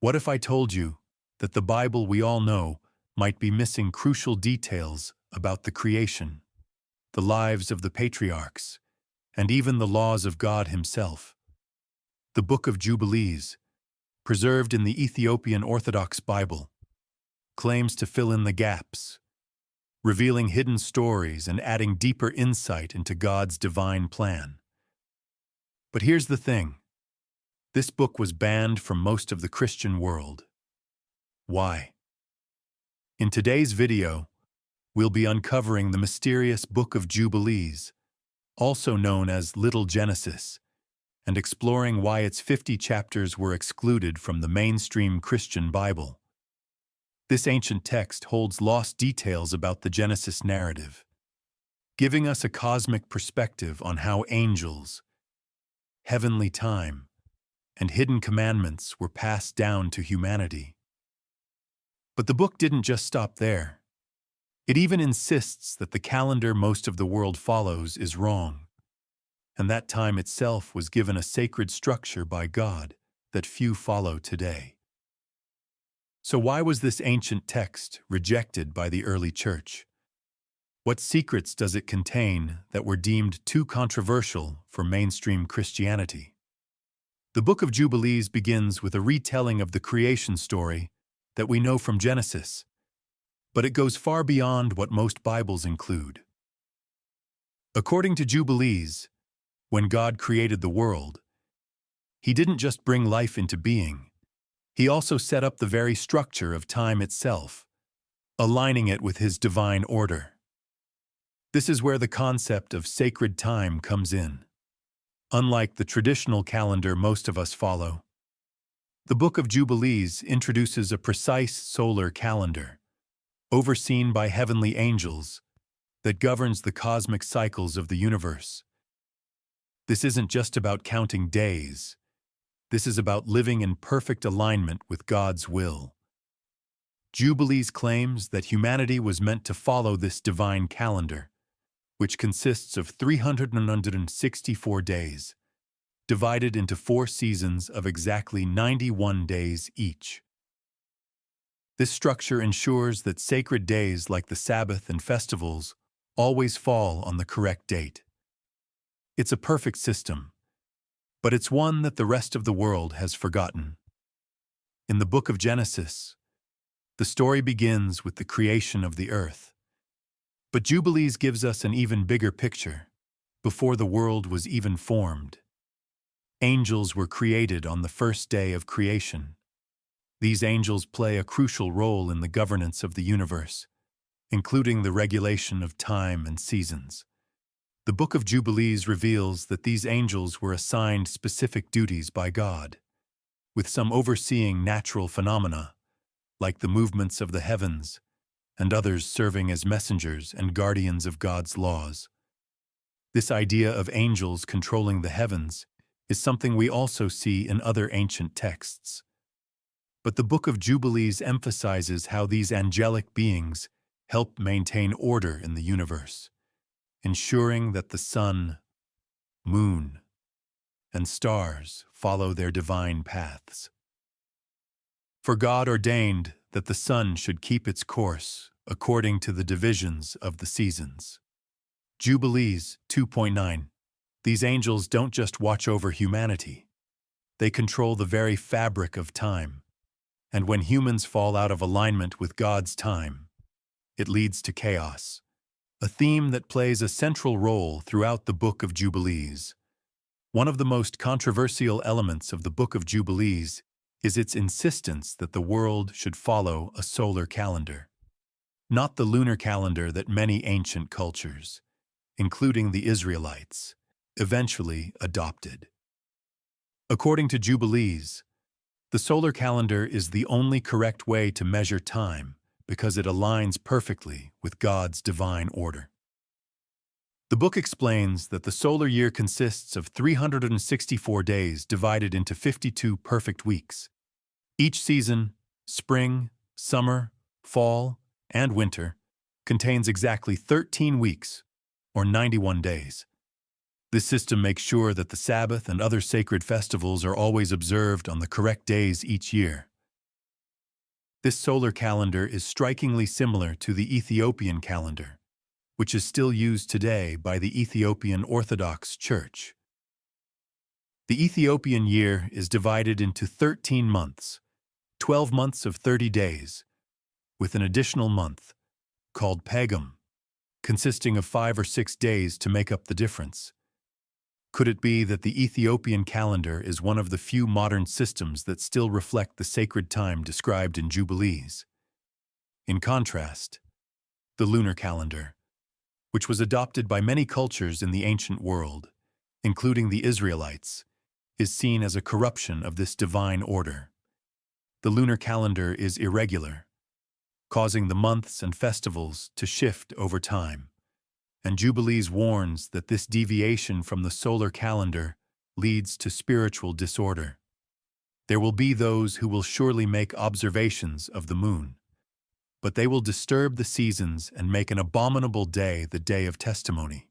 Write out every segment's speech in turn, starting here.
What if I told you that the Bible we all know might be missing crucial details about the creation, the lives of the patriarchs, and even the laws of God Himself? The Book of Jubilees, preserved in the Ethiopian Orthodox Bible, claims to fill in the gaps, revealing hidden stories and adding deeper insight into God's divine plan. But here's the thing. This book was banned from most of the Christian world. Why? In today's video, we'll be uncovering the mysterious Book of Jubilees, also known as Little Genesis, and exploring why its 50 chapters were excluded from the mainstream Christian Bible. This ancient text holds lost details about the Genesis narrative, giving us a cosmic perspective on how angels, heavenly time, and hidden commandments were passed down to humanity. But the book didn't just stop there. It even insists that the calendar most of the world follows is wrong, and that time itself was given a sacred structure by God that few follow today. So why was this ancient text rejected by the early church? What secrets does it contain that were deemed too controversial for mainstream Christianity? The Book of Jubilees begins with a retelling of the creation story that we know from Genesis, but it goes far beyond what most Bibles include. According to Jubilees, when God created the world, He didn't just bring life into being, He also set up the very structure of time itself, aligning it with His divine order. This is where the concept of sacred time comes in. Unlike the traditional calendar most of us follow, the Book of Jubilees introduces a precise solar calendar, overseen by heavenly angels, that governs the cosmic cycles of the universe. This isn't just about counting days. This is about living in perfect alignment with God's will. Jubilees claims that humanity was meant to follow this divine calendar, which consists of 364 days, divided into 4 seasons of exactly 91 days each. This structure ensures that sacred days like the Sabbath and festivals always fall on the correct date. It's a perfect system, but it's one that the rest of the world has forgotten. In the Book of Genesis, the story begins with the creation of the earth. But Jubilees gives us an even bigger picture, before the world was even formed. Angels were created on the first day of creation. These angels play a crucial role in the governance of the universe, including the regulation of time and seasons. The Book of Jubilees reveals that these angels were assigned specific duties by God, with some overseeing natural phenomena, like the movements of the heavens, and others serving as messengers and guardians of God's laws. This idea of angels controlling the heavens is something we also see in other ancient texts. But the Book of Jubilees emphasizes how these angelic beings help maintain order in the universe, ensuring that the sun, moon, and stars follow their divine paths. For God ordained that the sun should keep its course according to the divisions of the seasons. Jubilees 2.9. These angels don't just watch over humanity. They control the very fabric of time. And when humans fall out of alignment with God's time, it leads to chaos, a theme that plays a central role throughout the Book of Jubilees. One of the most controversial elements of the Book of Jubilees is its insistence that the world should follow a solar calendar, not the lunar calendar that many ancient cultures, including the Israelites, eventually adopted. According to Jubilees, the solar calendar is the only correct way to measure time because it aligns perfectly with God's divine order. The book explains that the solar year consists of 364 days divided into 52 perfect weeks. Each season, spring, summer, fall, and winter, contains exactly 13 weeks, or 91 days. This system makes sure that the Sabbath and other sacred festivals are always observed on the correct days each year, This solar calendar is strikingly similar to the Ethiopian calendar, which is still used today by the Ethiopian Orthodox Church. The Ethiopian year is divided into 13 months, 12 months of 30 days, with an additional month, called Pagum, consisting of 5 or 6 days to make up the difference. Could it be that the Ethiopian calendar is one of the few modern systems that still reflect the sacred time described in Jubilees? In contrast, the lunar calendar, which was adopted by many cultures in the ancient world, including the Israelites, is seen as a corruption of this divine order. The lunar calendar is irregular, causing the months and festivals to shift over time, and Jubilees warns that this deviation from the solar calendar leads to spiritual disorder. There will be those who will surely make observations of the moon, but they will disturb the seasons and make an abominable day the day of testimony.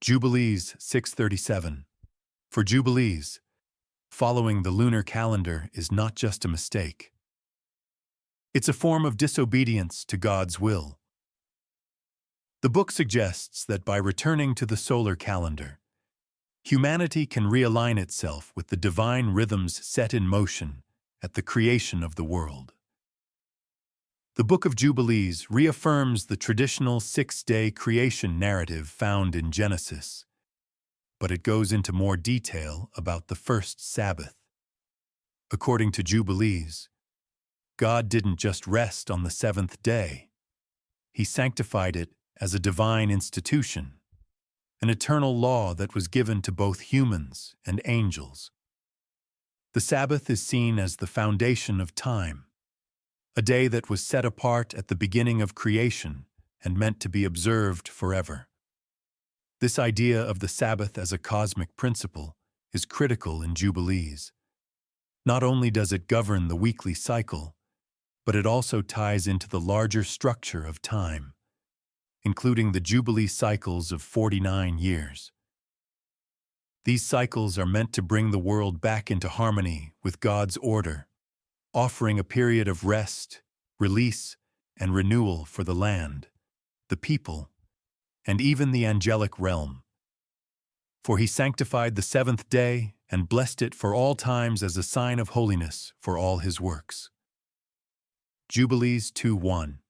Jubilees 637. For Jubilees, following the lunar calendar is not just a mistake. It's a form of disobedience to God's will. The book suggests that by returning to the solar calendar, humanity can realign itself with the divine rhythms set in motion at the creation of the world. The Book of Jubilees reaffirms the traditional 6-day creation narrative found in Genesis, but it goes into more detail about the first Sabbath. According to Jubilees, God didn't just rest on the 7th day. He sanctified it as a divine institution, an eternal law that was given to both humans and angels. The Sabbath is seen as the foundation of time, a day that was set apart at the beginning of creation and meant to be observed forever. This idea of the Sabbath as a cosmic principle is critical in Jubilees. Not only does it govern the weekly cycle, but it also ties into the larger structure of time, including the Jubilee cycles of 49 years. These cycles are meant to bring the world back into harmony with God's order, offering a period of rest, release, and renewal for the land, the people, and even the angelic realm. For he sanctified the 7th day and blessed it for all times as a sign of holiness for all his works. Jubilees 2:1.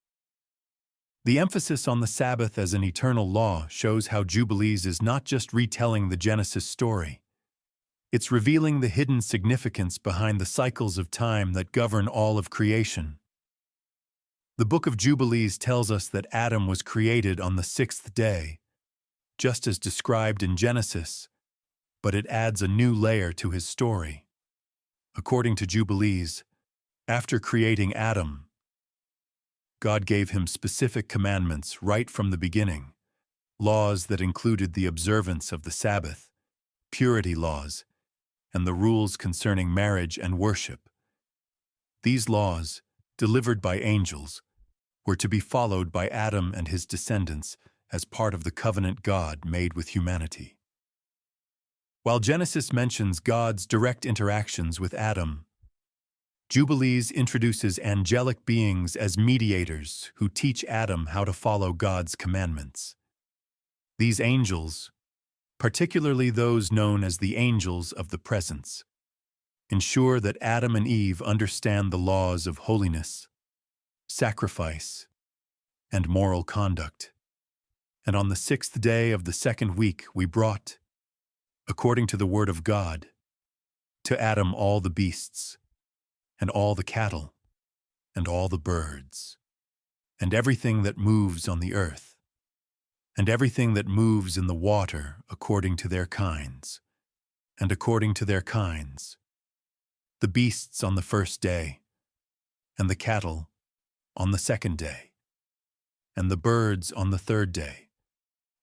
The emphasis on the Sabbath as an eternal law shows how Jubilees is not just retelling the Genesis story. It's revealing the hidden significance behind the cycles of time that govern all of creation. The Book of Jubilees tells us that Adam was created on the 6th day, just as described in Genesis, but it adds a new layer to his story. According to Jubilees, after creating Adam, God gave him specific commandments right from the beginning, laws that included the observance of the Sabbath, purity laws, and the rules concerning marriage and worship. These laws, delivered by angels, were to be followed by Adam and his descendants as part of the covenant God made with humanity. While Genesis mentions God's direct interactions with Adam, Jubilees introduces angelic beings as mediators who teach Adam how to follow God's commandments. These angels, particularly those known as the angels of the presence, ensure that Adam and Eve understand the laws of holiness, sacrifice, and moral conduct. And on the 6th day of the 2nd week we brought, according to the word of God, to Adam all the beasts, and all the cattle, and all the birds, and everything that moves on the earth, and everything that moves in the water according to their kinds, and according to their kinds, the beasts on the 1st day, and the cattle on the 2nd day, and the birds on the 3rd day,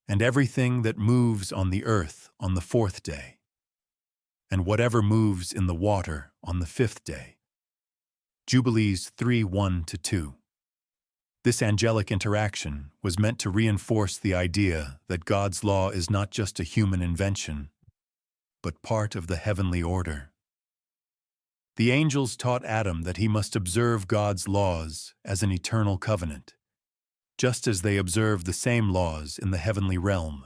and everything that moves on the earth on the 4th day, and whatever moves in the water on the 5th day. Jubilees 3:1-2. This angelic interaction was meant to reinforce the idea that God's law is not just a human invention, but part of the heavenly order. The angels taught Adam that he must observe God's laws as an eternal covenant, just as they observe the same laws in the heavenly realm.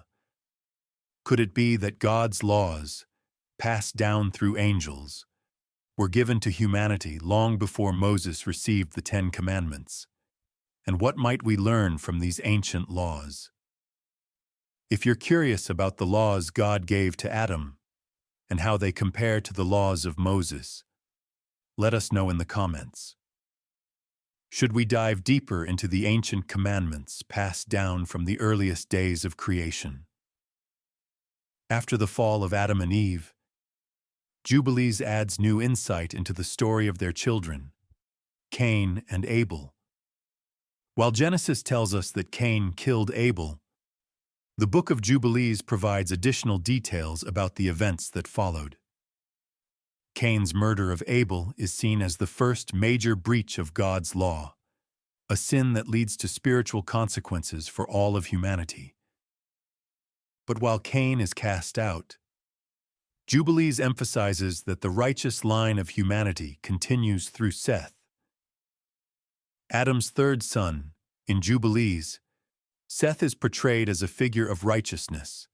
Could it be that God's laws, passed down through angels, were given to humanity long before Moses received the Ten Commandments? And what might we learn from these ancient laws? If you're curious about the laws God gave to Adam and how they compare to the laws of Moses, let us know in the comments. Should we dive deeper into the ancient commandments passed down from the earliest days of creation? After the fall of Adam and Eve, Jubilees adds new insight into the story of their children, Cain and Abel. While Genesis tells us that Cain killed Abel, the Book of Jubilees provides additional details about the events that followed. Cain's murder of Abel is seen as the first major breach of God's law, a sin that leads to spiritual consequences for all of humanity. But while Cain is cast out, Jubilees emphasizes that the righteous line of humanity continues through Seth. Adam's third son, in Jubilees, Seth is portrayed as a figure of righteousness,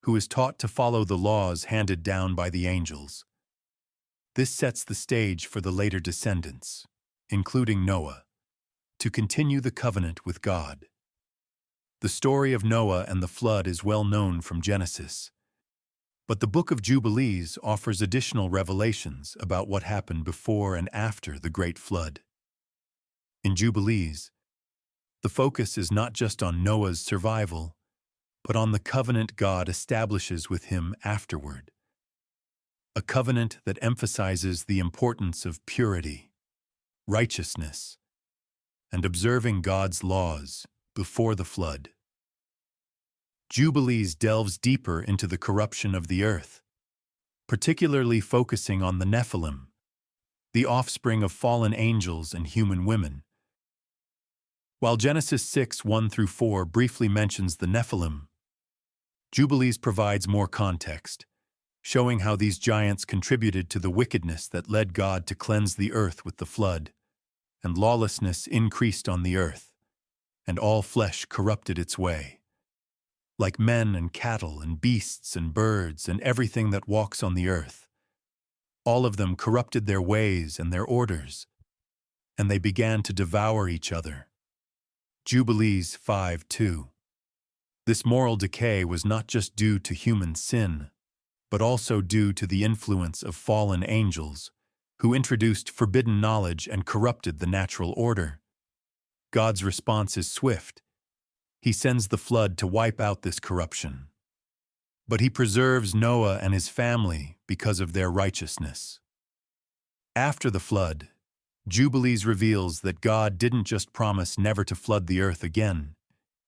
who is taught to follow the laws handed down by the angels. This sets the stage for the later descendants, including Noah, to continue the covenant with God. The story of Noah and the flood is well known from Genesis, but the Book of Jubilees offers additional revelations about what happened before and after the Great Flood. In Jubilees, the focus is not just on Noah's survival, but on the covenant God establishes with him afterward. A covenant that emphasizes the importance of purity, righteousness, and observing God's laws before the flood. Jubilees delves deeper into the corruption of the earth, particularly focusing on the Nephilim, the offspring of fallen angels and human women. While Genesis 6:1-4 briefly mentions the Nephilim, Jubilees provides more context, showing how these giants contributed to the wickedness that led God to cleanse the earth with the flood, and lawlessness increased on the earth, and all flesh corrupted its way. Like men and cattle and beasts and birds and everything that walks on the earth, all of them corrupted their ways and their orders, and they began to devour each other. Jubilees 5:2. This moral decay was not just due to human sin, but also due to the influence of fallen angels, who introduced forbidden knowledge and corrupted the natural order. God's response is swift. He sends the flood to wipe out this corruption. But he preserves Noah and his family because of their righteousness. After the flood, Jubilees reveals that God didn't just promise never to flood the earth again.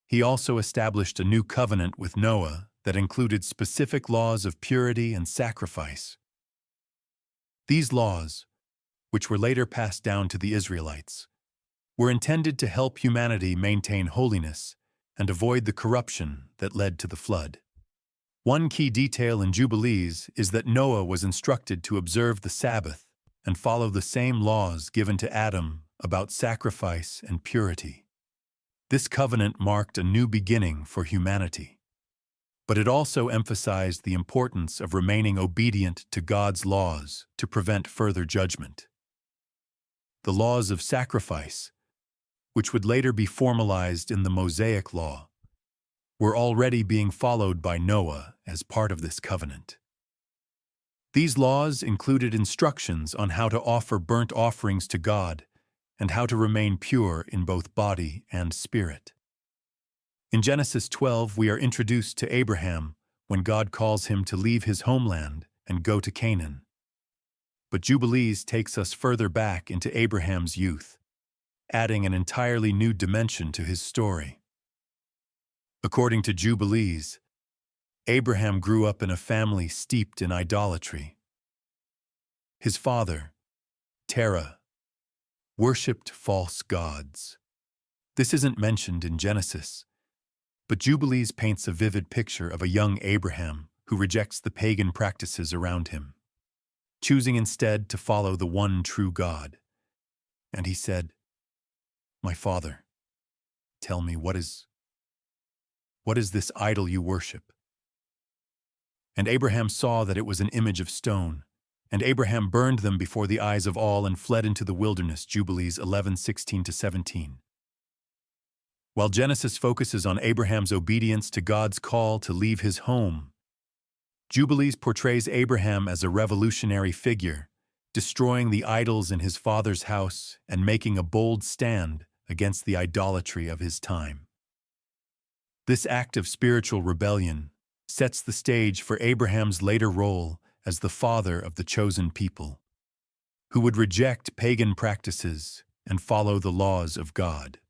He also established a new covenant with Noah that included specific laws of purity and sacrifice. These laws, which were later passed down to the Israelites, were intended to help humanity maintain holiness and avoid the corruption that led to the flood. One key detail in Jubilees is that Noah was instructed to observe the Sabbath and follow the same laws given to Adam about sacrifice and purity. This covenant marked a new beginning for humanity, but it also emphasized the importance of remaining obedient to God's laws to prevent further judgment. The laws of sacrifice, which would later be formalized in the Mosaic Law, were already being followed by Noah as part of this covenant. These laws included instructions on how to offer burnt offerings to God and how to remain pure in both body and spirit. In Genesis 12, we are introduced to Abraham when God calls him to leave his homeland and go to Canaan. But Jubilees takes us further back into Abraham's youth, adding an entirely new dimension to his story. According to Jubilees, Abraham grew up in a family steeped in idolatry. His father, Terah, worshipped false gods. This isn't mentioned in Genesis, but Jubilees paints a vivid picture of a young Abraham who rejects the pagan practices around him. choosing instead to follow the one true God. And he said, "My father, tell me, what is this idol you worship?" And Abraham saw that it was an image of stone. And Abraham burned them before the eyes of all and fled into the wilderness. Jubilees 11:16-17. While Genesis focuses on Abraham's obedience to God's call to leave his home, Jubilees portrays Abraham as a revolutionary figure, destroying the idols in his father's house and making a bold stand against the idolatry of his time. This act of spiritual rebellion sets the stage for Abraham's later role as the father of the chosen people, who would reject pagan practices and follow the laws of God.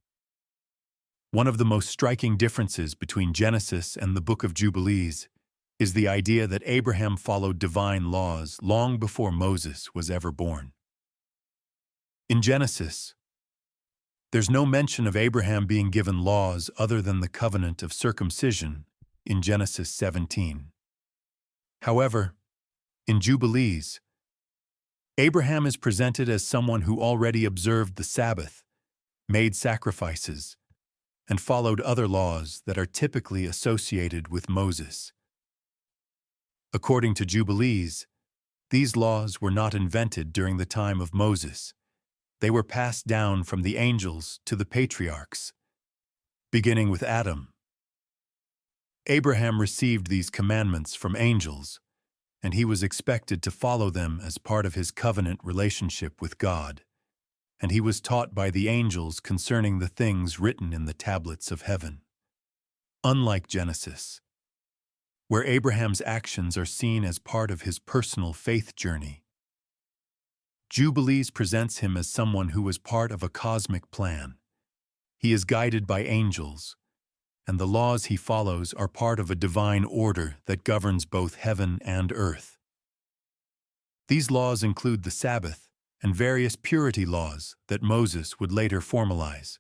One of the most striking differences between Genesis and the Book of Jubilees is the idea that Abraham followed divine laws long before Moses was ever born. In Genesis, there's no mention of Abraham being given laws other than the covenant of circumcision in Genesis 17. However, in Jubilees, Abraham is presented as someone who already observed the Sabbath, made sacrifices, and followed other laws that are typically associated with Moses. According to Jubilees, these laws were not invented during the time of Moses. They were passed down from the angels to the patriarchs, beginning with Adam. Abraham received these commandments from angels, and he was expected to follow them as part of his covenant relationship with God, and he was taught by the angels concerning the things written in the tablets of heaven. Unlike Genesis, where Abraham's actions are seen as part of his personal faith journey, Jubilees presents him as someone who was part of a cosmic plan. He is guided by angels, and the laws he follows are part of a divine order that governs both heaven and earth. These laws include the Sabbath and various purity laws that Moses would later formalize.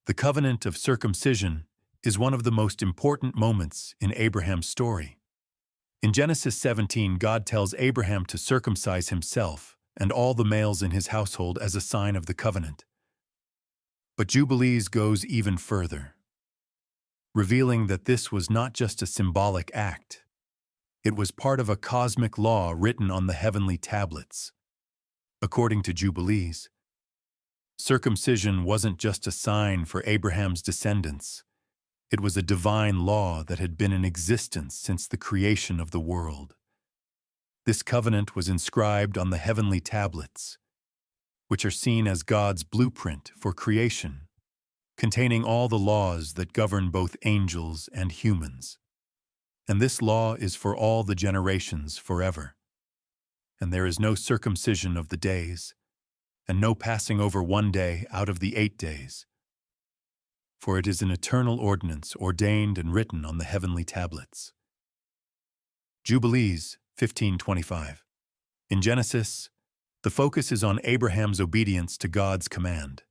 The covenant of circumcision is one of the most important moments in Abraham's story. In Genesis 17, God tells Abraham to circumcise himself and all the males in his household as a sign of the covenant. But Jubilees goes even further, revealing that this was not just a symbolic act. It was part of a cosmic law written on the heavenly tablets. According to Jubilees, circumcision wasn't just a sign for Abraham's descendants. It was a divine law that had been in existence since the creation of the world. This covenant was inscribed on the heavenly tablets, which are seen as God's blueprint for creation, containing all the laws that govern both angels and humans. And this law is for all the generations forever. And there is no circumcision of the days, and no passing over one day out of the 8 days. For it is an eternal ordinance ordained and written on the heavenly tablets. Jubilees 15:25. In Genesis, the focus is on Abraham's obedience to God's command.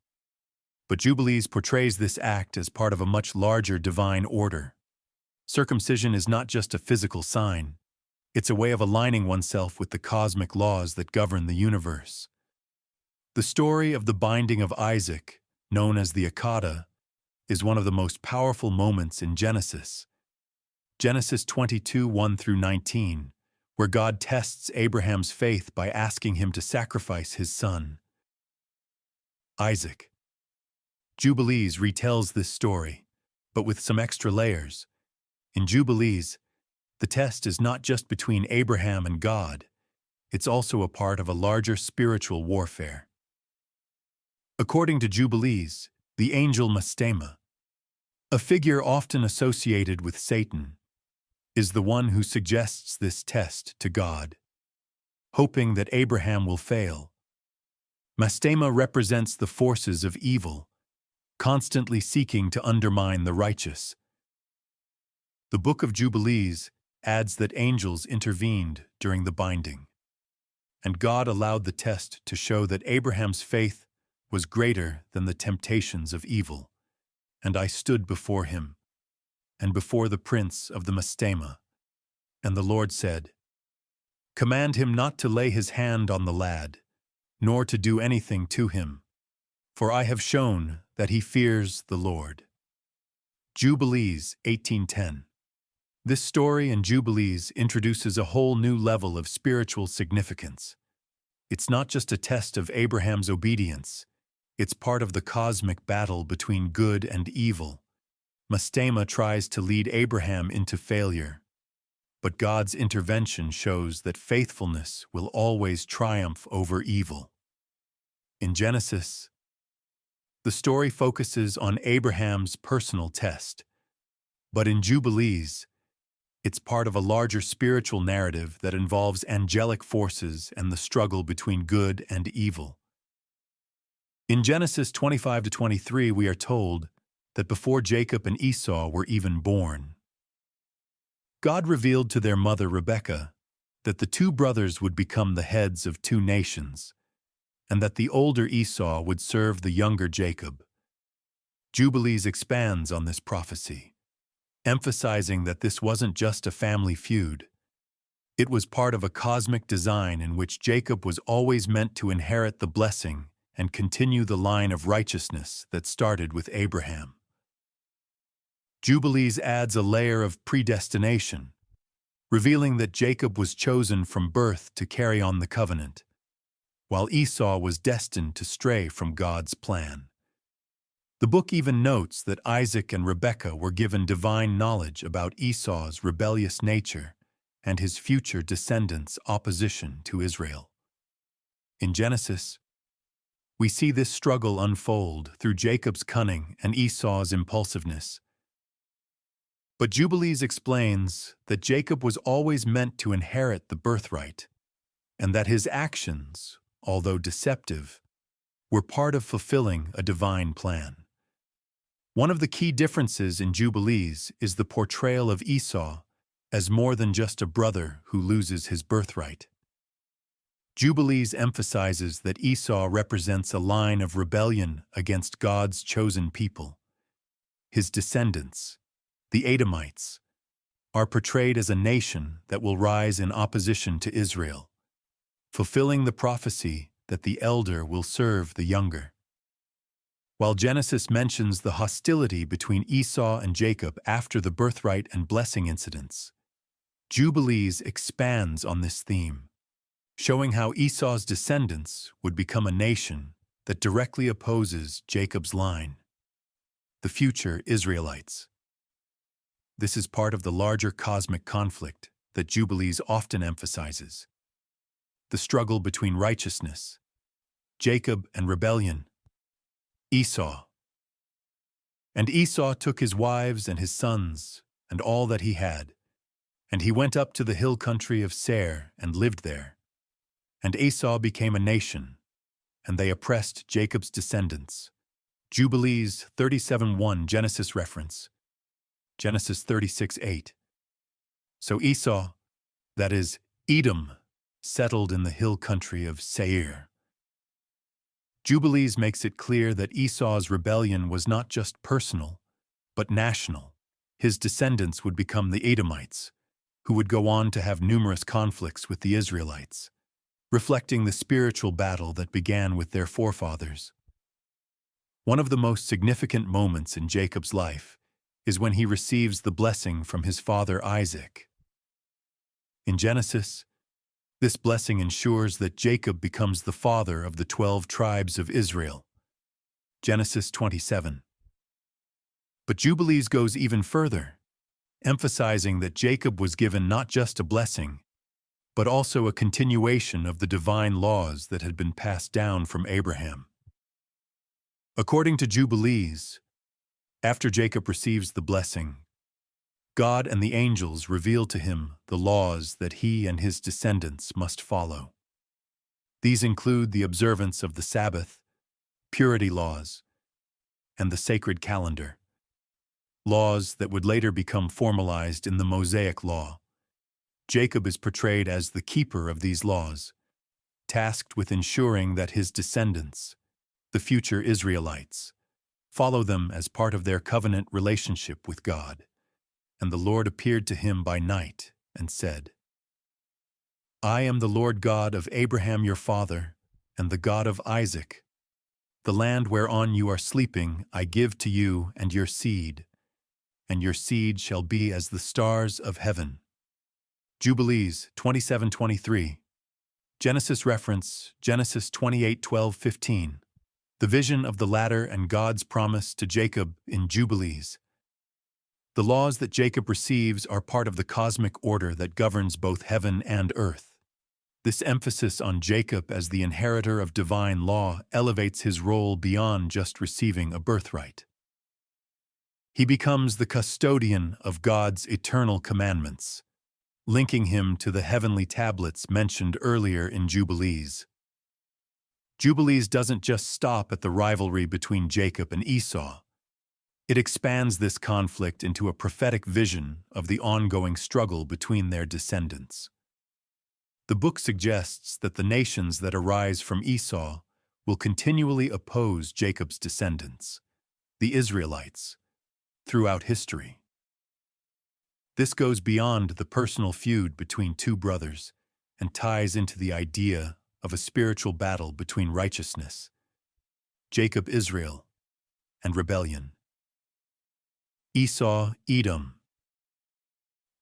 But Jubilees portrays this act as part of a much larger divine order. Circumcision is not just a physical sign. It's a way of aligning oneself with the cosmic laws that govern the universe. The story of the binding of Isaac, known as the Akkad, is one of the most powerful moments in Genesis. Genesis 22:1-19, where God tests Abraham's faith by asking him to sacrifice his son, Isaac. Jubilees retells this story, but with some extra layers. In Jubilees, the test is not just between Abraham and God, it's also a part of a larger spiritual warfare. According to Jubilees, the angel Mastema, a figure often associated with Satan, is the one who suggests this test to God, hoping that Abraham will fail. Mastema represents the forces of evil, constantly seeking to undermine the righteous. The Book of Jubilees adds that angels intervened during the binding, and God allowed the test to show that Abraham's faith was greater than the temptations of evil. And I stood before him, and before the prince of the Mastema, and the Lord said, Command him not to lay his hand on the lad, nor to do anything to him, for I have shown that he fears the Lord. Jubilees 18:10. This story in Jubilees introduces a whole new level of spiritual significance. It's not just a test of Abraham's obedience, it's part of the cosmic battle between good and evil. Mastema tries to lead Abraham into failure, but God's intervention shows that faithfulness will always triumph over evil. In Genesis, the story focuses on Abraham's personal test, but in Jubilees, it's part of a larger spiritual narrative that involves angelic forces and the struggle between good and evil. In Genesis 25-23, we are told that before Jacob and Esau were even born, God revealed to their mother Rebekah that the two brothers would become the heads of two nations, and that the older Esau would serve the younger Jacob. Jubilees expands on this prophecy, emphasizing that this wasn't just a family feud. It was part of a cosmic design in which Jacob was always meant to inherit the blessing and continue the line of righteousness that started with Abraham. Jubilees adds a layer of predestination, revealing that Jacob was chosen from birth to carry on the covenant, while Esau was destined to stray from God's plan. The book even notes that Isaac and Rebekah were given divine knowledge about Esau's rebellious nature and his future descendants' opposition to Israel. In Genesis, we see this struggle unfold through Jacob's cunning and Esau's impulsiveness. But Jubilees explains that Jacob was always meant to inherit the birthright, and that his actions, although deceptive, were part of fulfilling a divine plan. One of the key differences in Jubilees is the portrayal of Esau as more than just a brother who loses his birthright. Jubilees emphasizes that Esau represents a line of rebellion against God's chosen people. His descendants, the Edomites, are portrayed as a nation that will rise in opposition to Israel, fulfilling the prophecy that the elder will serve the younger. While Genesis mentions the hostility between Esau and Jacob after the birthright and blessing incidents, Jubilees expands on this theme, showing how Esau's descendants would become a nation that directly opposes Jacob's line, the future Israelites. This is part of the larger cosmic conflict that Jubilees often emphasizes: the struggle between righteousness, Jacob, and rebellion, Esau. And Esau took his wives and his sons and all that he had, and he went up to the hill country of Seir and lived there. And Esau became a nation, and they oppressed Jacob's descendants. Jubilees 37:1 Genesis reference, Genesis 36:8. So Esau, that is, Edom, settled in the hill country of Seir. Jubilees makes it clear that Esau's rebellion was not just personal, but national. His descendants would become the Edomites, who would go on to have numerous conflicts with the Israelites, reflecting the spiritual battle that began with their forefathers. One of the most significant moments in Jacob's life is when he receives the blessing from his father Isaac. In Genesis, this blessing ensures that Jacob becomes the father of the 12 tribes of Israel. Genesis 27. But Jubilees goes even further, emphasizing that Jacob was given not just a blessing, but also a continuation of the divine laws that had been passed down from Abraham. According to Jubilees, after Jacob receives the blessing, God and the angels reveal to him the laws that he and his descendants must follow. These include the observance of the Sabbath, purity laws, and the sacred calendar, laws that would later become formalized in the Mosaic Law. Jacob is portrayed as the keeper of these laws, tasked with ensuring that his descendants, the future Israelites, follow them as part of their covenant relationship with God. And the Lord appeared to him by night and said, I am the Lord God of Abraham your father, and the God of Isaac. The land whereon you are sleeping I give to you and your seed shall be as the stars of heaven. Jubilees 27:23. Genesis reference, Genesis 28:12-15. The vision of the ladder and God's promise to Jacob in Jubilees. The laws that Jacob receives are part of the cosmic order that governs both heaven and earth. This emphasis on Jacob as the inheritor of divine law elevates his role beyond just receiving a birthright. He becomes the custodian of God's eternal commandments, linking him to the heavenly tablets mentioned earlier in Jubilees. Jubilees doesn't just stop at the rivalry between Jacob and Esau. It expands this conflict into a prophetic vision of the ongoing struggle between their descendants. The book suggests that the nations that arise from Esau will continually oppose Jacob's descendants, the Israelites, throughout history. This goes beyond the personal feud between two brothers and ties into the idea of a spiritual battle between righteousness, Jacob Israel, and rebellion, Esau Edom.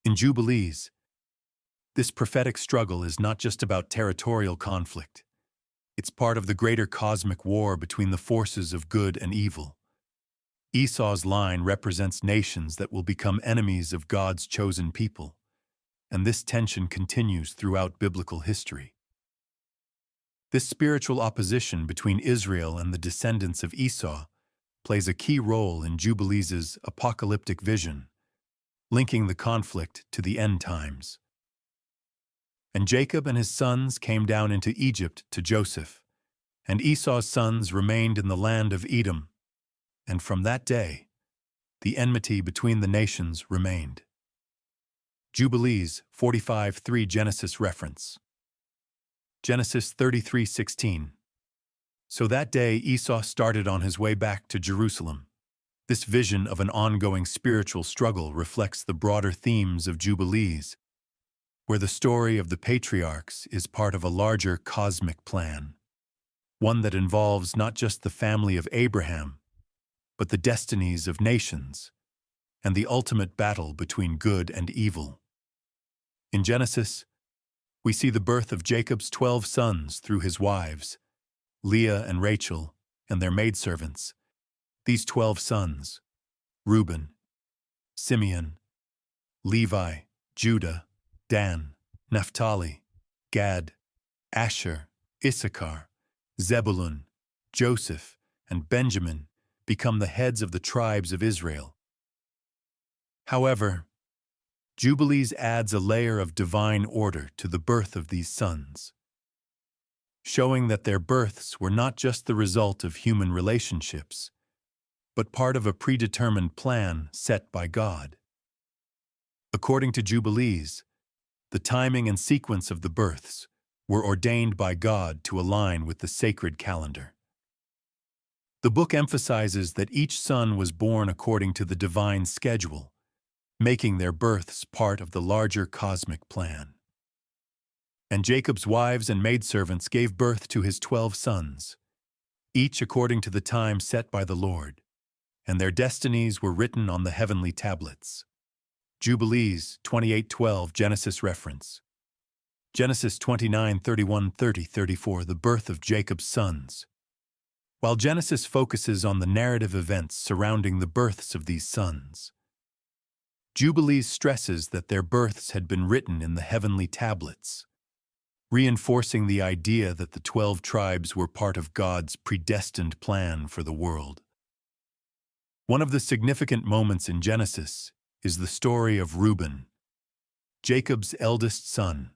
In Jubilees, this prophetic struggle is not just about territorial conflict. It's part of the greater cosmic war between the forces of good and evil. Esau's line represents nations that will become enemies of God's chosen people, and this tension continues throughout biblical history. This spiritual opposition between Israel and the descendants of Esau plays a key role in Jubilees' apocalyptic vision, linking the conflict to the end times. And Jacob and his sons came down into Egypt to Joseph, and Esau's sons remained in the land of Edom, and from that day, the enmity between the nations remained. Jubilees 45:3 Genesis reference. Genesis 33:16. So that day Esau started on his way back to Jerusalem. This vision of an ongoing spiritual struggle reflects the broader themes of Jubilees, where the story of the patriarchs is part of a larger cosmic plan, one that involves not just the family of Abraham, but the destinies of nations, and the ultimate battle between good and evil. In Genesis, we see the birth of Jacob's 12 sons through his wives, Leah and Rachel, and their maidservants. These 12 sons, Reuben, Simeon, Levi, Judah, Dan, Naphtali, Gad, Asher, Issachar, Zebulun, Joseph, and Benjamin become the heads of the tribes of Israel. However, Jubilees adds a layer of divine order to the birth of these sons, showing that their births were not just the result of human relationships, but part of a predetermined plan set by God. According to Jubilees, the timing and sequence of the births were ordained by God to align with the sacred calendar. The book emphasizes that each son was born according to the divine schedule, making their births part of the larger cosmic plan. And Jacob's wives and maidservants gave birth to his 12 sons, each according to the time set by the Lord, and their destinies were written on the heavenly tablets. Jubilees 28:12 Genesis reference. Genesis 29:31-34 The birth of Jacob's sons. While Genesis focuses on the narrative events surrounding the births of these sons, Jubilees stresses that their births had been written in the heavenly tablets, reinforcing the idea that the 12 tribes were part of God's predestined plan for the world. One of the significant moments in Genesis is the story of Reuben, Jacob's eldest son,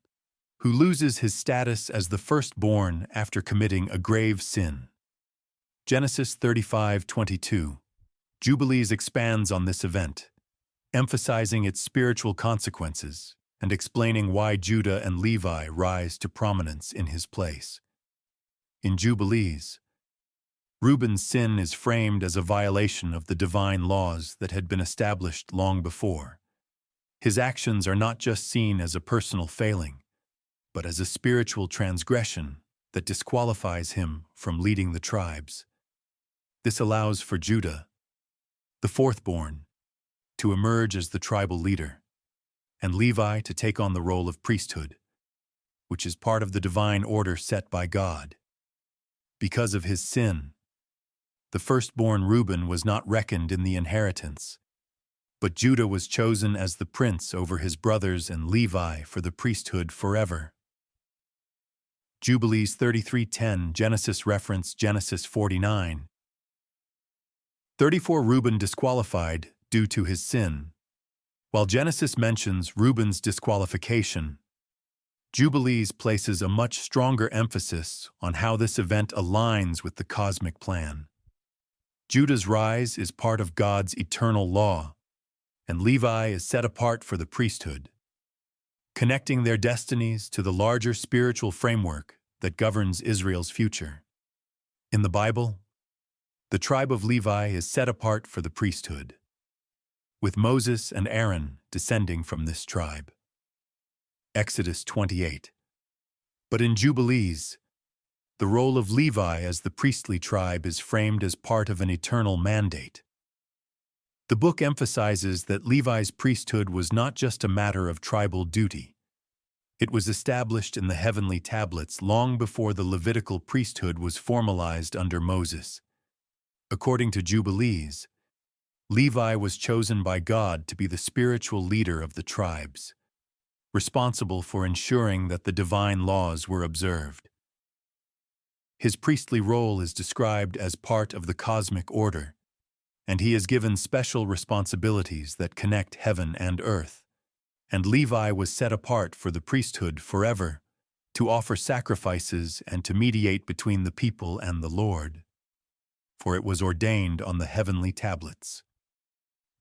who loses his status as the firstborn after committing a grave sin. Genesis 35:22. Jubilees expands on this event, emphasizing its spiritual consequences and explaining why Judah and Levi rise to prominence in his place. In Jubilees, Reuben's sin is framed as a violation of the divine laws that had been established long before. His actions are not just seen as a personal failing, but as a spiritual transgression that disqualifies him from leading the tribes. This allows for Judah, the fourth-born, to emerge as the tribal leader, and Levi to take on the role of priesthood, which is part of the divine order set by God. Because of his sin, the firstborn Reuben was not reckoned in the inheritance, but Judah was chosen as the prince over his brothers and Levi for the priesthood forever. Jubilees 33:10, Genesis reference Genesis 49. 34 Reuben disqualified due to his sin. While Genesis mentions Reuben's disqualification, Jubilees places a much stronger emphasis on how this event aligns with the cosmic plan. Judah's rise is part of God's eternal law, and Levi is set apart for the priesthood, connecting their destinies to the larger spiritual framework that governs Israel's future. In the Bible, the tribe of Levi is set apart for the priesthood, with Moses and Aaron descending from this tribe. Exodus 28. But in Jubilees, the role of Levi as the priestly tribe is framed as part of an eternal mandate. The book emphasizes that Levi's priesthood was not just a matter of tribal duty. It was established in the heavenly tablets long before the Levitical priesthood was formalized under Moses. According to Jubilees, Levi was chosen by God to be the spiritual leader of the tribes, responsible for ensuring that the divine laws were observed. His priestly role is described as part of the cosmic order, and he is given special responsibilities that connect heaven and earth. And Levi was set apart for the priesthood forever, to offer sacrifices and to mediate between the people and the Lord. For it was ordained on the heavenly tablets.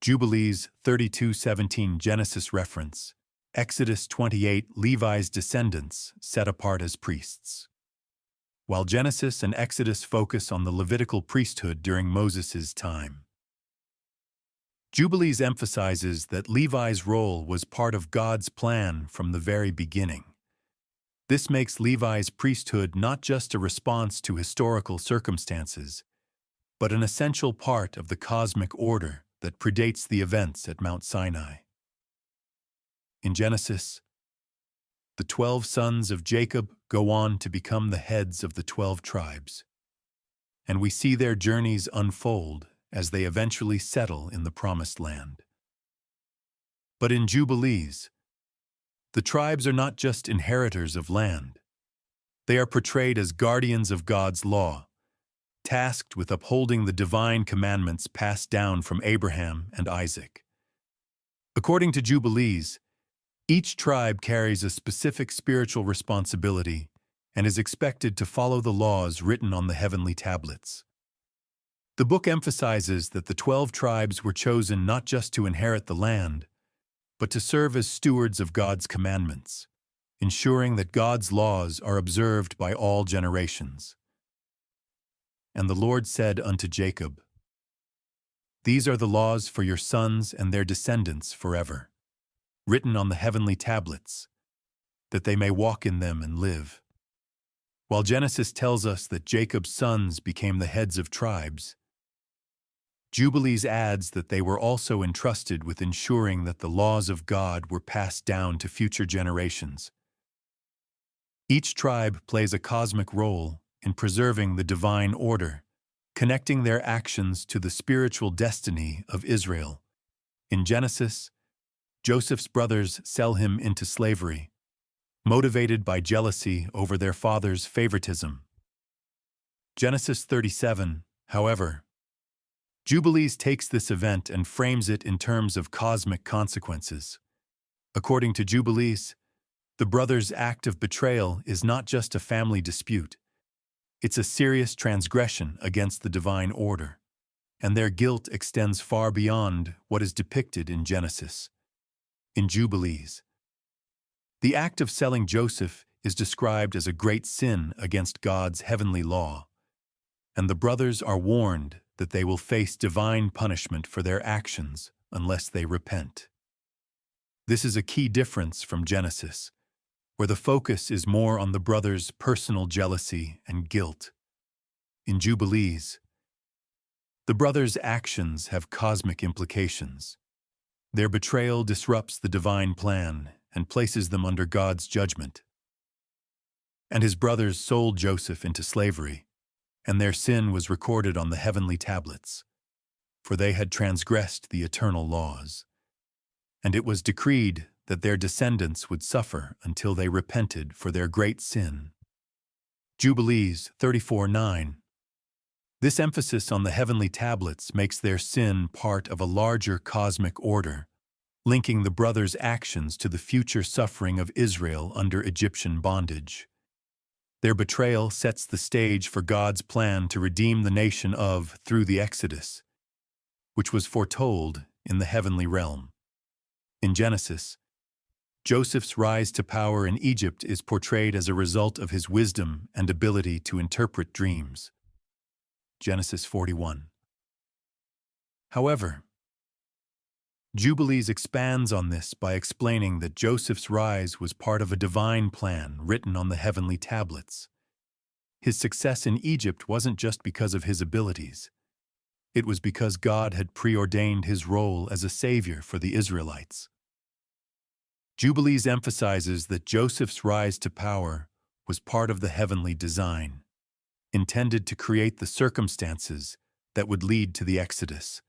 Jubilees 32:17 Genesis reference, Exodus 28 Levi's descendants set apart as priests. While Genesis and Exodus focus on the Levitical priesthood during Moses' time, Jubilees emphasizes that Levi's role was part of God's plan from the very beginning. This makes Levi's priesthood not just a response to historical circumstances, but an essential part of the cosmic order that predates the events at Mount Sinai. In Genesis, the 12 sons of Jacob go on to become the heads of the 12 tribes, and we see their journeys unfold as they eventually settle in the Promised Land. But in Jubilees, the tribes are not just inheritors of land. They are portrayed as guardians of God's law, tasked with upholding the divine commandments passed down from Abraham and Isaac. According to Jubilees, each tribe carries a specific spiritual responsibility and is expected to follow the laws written on the heavenly tablets. The book emphasizes that the 12 tribes were chosen not just to inherit the land, but to serve as stewards of God's commandments, ensuring that God's laws are observed by all generations. And the Lord said unto Jacob, These are the laws for your sons and their descendants forever, written on the heavenly tablets, that they may walk in them and live. While Genesis tells us that Jacob's sons became the heads of tribes, Jubilees adds that they were also entrusted with ensuring that the laws of God were passed down to future generations. Each tribe plays a cosmic role in preserving the divine order, connecting their actions to the spiritual destiny of Israel. In Genesis, Joseph's brothers sell him into slavery, motivated by jealousy over their father's favoritism. Genesis 37, however, Jubilees takes this event and frames it in terms of cosmic consequences. According to Jubilees, the brothers' act of betrayal is not just a family dispute. It's a serious transgression against the divine order, and their guilt extends far beyond what is depicted in Genesis. In Jubilees, the act of selling Joseph is described as a great sin against God's heavenly law, and the brothers are warned that they will face divine punishment for their actions unless they repent. This is a key difference from Genesis, where the focus is more on the brothers' personal jealousy and guilt. In Jubilees, the brothers' actions have cosmic implications. Their betrayal disrupts the divine plan and places them under God's judgment. And his brothers sold Joseph into slavery, and their sin was recorded on the heavenly tablets, for they had transgressed the eternal laws. And it was decreed that their descendants would suffer until they repented for their great sin. Jubilees 34:9. This emphasis on the heavenly tablets makes their sin part of a larger cosmic order, linking the brothers' actions to the future suffering of Israel under Egyptian bondage. Their betrayal sets the stage for God's plan to redeem the nation through the Exodus, which was foretold in the heavenly realm. In Genesis, Joseph's rise to power in Egypt is portrayed as a result of his wisdom and ability to interpret dreams. Genesis 41. However, Jubilees expands on this by explaining that Joseph's rise was part of a divine plan written on the heavenly tablets. His success in Egypt wasn't just because of his abilities. It was because God had preordained his role as a savior for the Israelites. Jubilees emphasizes that Joseph's rise to power was part of the heavenly design, intended to create the circumstances that would lead to the Exodus.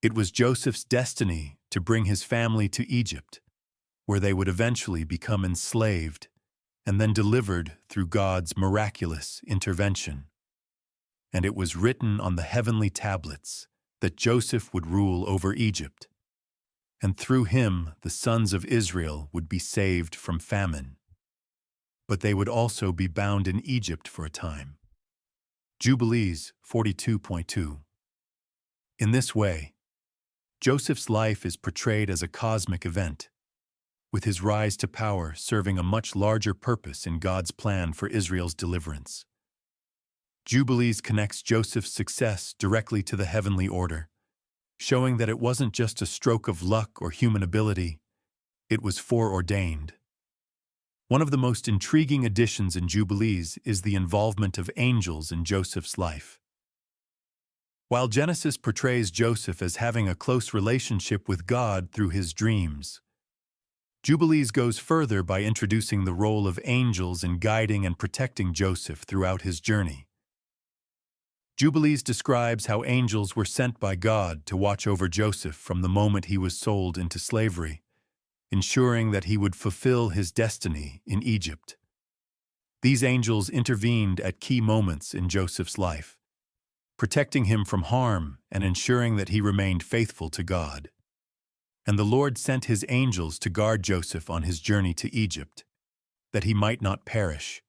It was Joseph's destiny to bring his family to Egypt, where they would eventually become enslaved and then delivered through God's miraculous intervention. And it was written on the heavenly tablets that Joseph would rule over Egypt, and through him the sons of Israel would be saved from famine. But they would also be bound in Egypt for a time. Jubilees 42.2. In this way, Joseph's life is portrayed as a cosmic event, with his rise to power serving a much larger purpose in God's plan for Israel's deliverance. Jubilees connects Joseph's success directly to the heavenly order, showing that it wasn't just a stroke of luck or human ability, it was foreordained. One of the most intriguing additions in Jubilees is the involvement of angels in Joseph's life. While Genesis portrays Joseph as having a close relationship with God through his dreams, Jubilees goes further by introducing the role of angels in guiding and protecting Joseph throughout his journey. Jubilees describes how angels were sent by God to watch over Joseph from the moment he was sold into slavery, ensuring that he would fulfill his destiny in Egypt. These angels intervened at key moments in Joseph's life, protecting him from harm and ensuring that he remained faithful to God. And the Lord sent his angels to guard Joseph on his journey to Egypt, that he might not perish,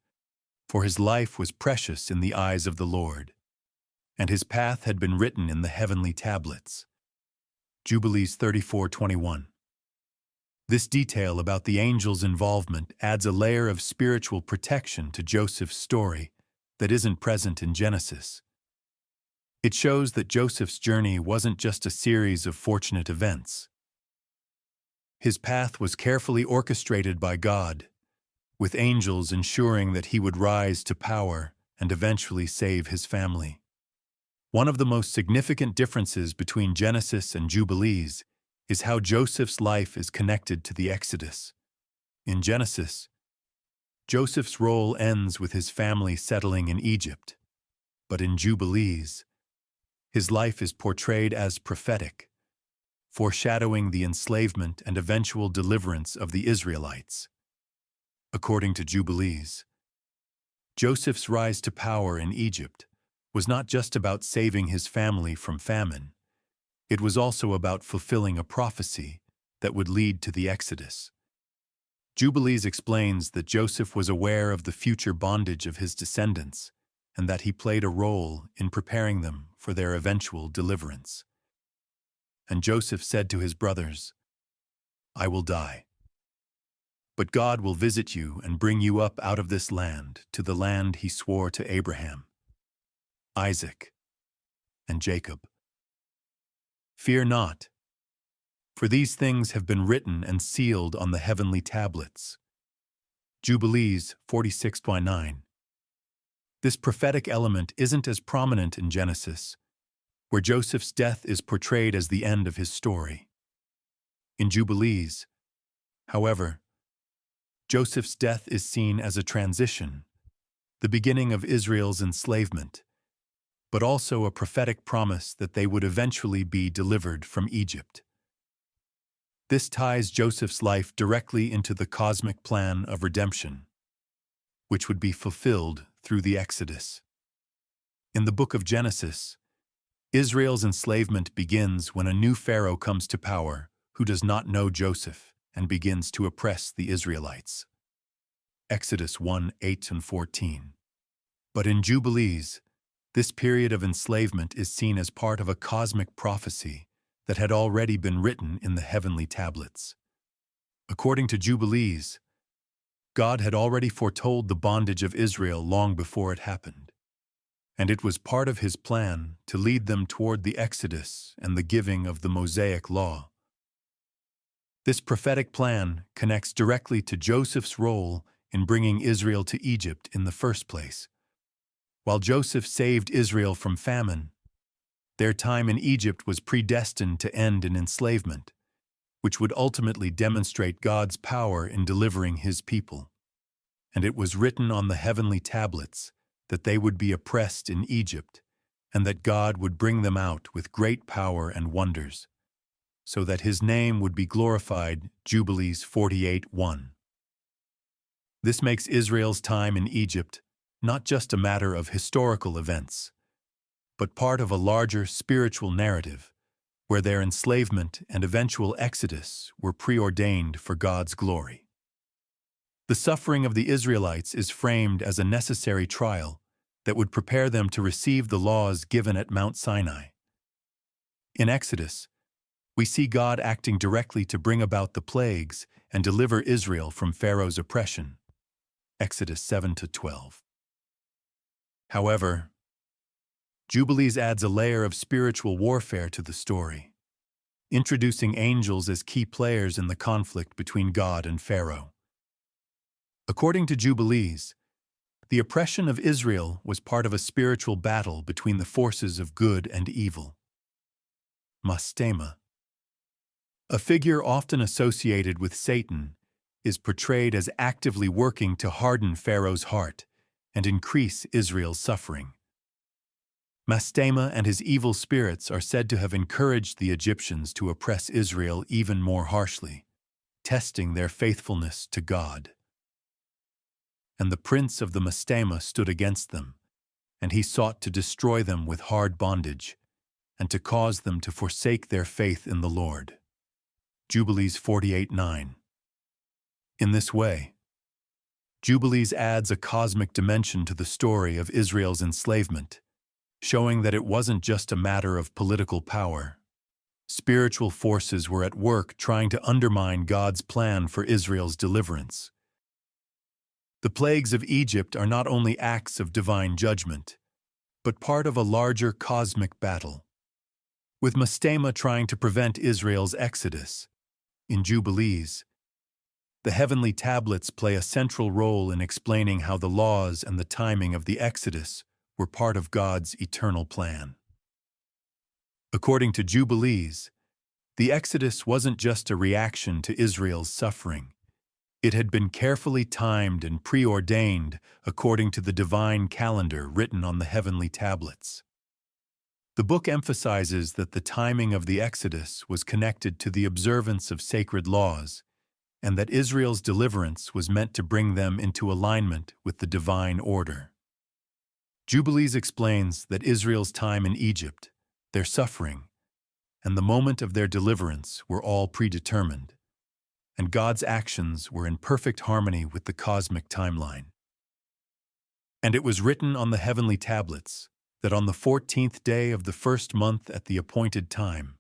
for his life was precious in the eyes of the Lord, and his path had been written in the heavenly tablets. Jubilees 34:21. This detail about the angels' involvement adds a layer of spiritual protection to Joseph's story that isn't present in Genesis. It shows that Joseph's journey wasn't just a series of fortunate events. His path was carefully orchestrated by God, with angels ensuring that he would rise to power and eventually save his family. One of the most significant differences between Genesis and Jubilees is how Joseph's life is connected to the Exodus. In Genesis, Joseph's role ends with his family settling in Egypt, but in Jubilees, his life is portrayed as prophetic, foreshadowing the enslavement and eventual deliverance of the Israelites. According to Jubilees, Joseph's rise to power in Egypt was not just about saving his family from famine. It was also about fulfilling a prophecy that would lead to the Exodus. Jubilees explains that Joseph was aware of the future bondage of his descendants and that he played a role in preparing them for their eventual deliverance. And Joseph said to his brothers, "I will die, but God will visit you and bring you up out of this land to the land he swore to Abraham, Isaac, and Jacob. Fear not, for these things have been written and sealed on the heavenly tablets." Jubilees 46:9. This prophetic element isn't as prominent in Genesis, where Joseph's death is portrayed as the end of his story. In Jubilees, however, Joseph's death is seen as a transition, the beginning of Israel's enslavement, but also a prophetic promise that they would eventually be delivered from Egypt. This ties Joseph's life directly into the cosmic plan of redemption, which would be fulfilled through the Exodus. In the book of Genesis, Israel's enslavement begins when a new Pharaoh comes to power who does not know Joseph and begins to oppress the Israelites. Exodus 1:8-14. But in Jubilees, this period of enslavement is seen as part of a cosmic prophecy that had already been written in the heavenly tablets. According to Jubilees, God had already foretold the bondage of Israel long before it happened, and it was part of his plan to lead them toward the Exodus and the giving of the Mosaic Law. This prophetic plan connects directly to Joseph's role in bringing Israel to Egypt in the first place. While Joseph saved Israel from famine, their time in Egypt was predestined to end in enslavement, which would ultimately demonstrate God's power in delivering his people. And it was written on the heavenly tablets that they would be oppressed in Egypt, and that God would bring them out with great power and wonders, so that his name would be glorified. Jubilees 48:1. This makes Israel's time in Egypt not just a matter of historical events, but part of a larger spiritual narrative where their enslavement and eventual exodus were preordained for God's glory. The suffering of the Israelites is framed as a necessary trial that would prepare them to receive the laws given at Mount Sinai. In Exodus, we see God acting directly to bring about the plagues and deliver Israel from Pharaoh's oppression. Exodus 7-12. However, Jubilees adds a layer of spiritual warfare to the story, introducing angels as key players in the conflict between God and Pharaoh. According to Jubilees, the oppression of Israel was part of a spiritual battle between the forces of good and evil. Mastema, a figure often associated with Satan, is portrayed as actively working to harden Pharaoh's heart and increase Israel's suffering. Mastema and his evil spirits are said to have encouraged the Egyptians to oppress Israel even more harshly, testing their faithfulness to God. And the prince of the Mastema stood against them, and he sought to destroy them with hard bondage, and to cause them to forsake their faith in the Lord. Jubilees 48:9. In this way, Jubilees adds a cosmic dimension to the story of Israel's enslavement, showing that it wasn't just a matter of political power. Spiritual forces were at work trying to undermine God's plan for Israel's deliverance. The plagues of Egypt are not only acts of divine judgment, but part of a larger cosmic battle. With Mastema trying to prevent Israel's exodus, in Jubilees, the heavenly tablets play a central role in explaining how the laws and the timing of the Exodus were part of God's eternal plan. According to Jubilees, the Exodus wasn't just a reaction to Israel's suffering. It had been carefully timed and preordained according to the divine calendar written on the heavenly tablets. The book emphasizes that the timing of the Exodus was connected to the observance of sacred laws, and that Israel's deliverance was meant to bring them into alignment with the divine order. Jubilees explains that Israel's time in Egypt, their suffering, and the moment of their deliverance were all predetermined, and God's actions were in perfect harmony with the cosmic timeline. And it was written on the heavenly tablets that on the 14th day of the first month at the appointed time,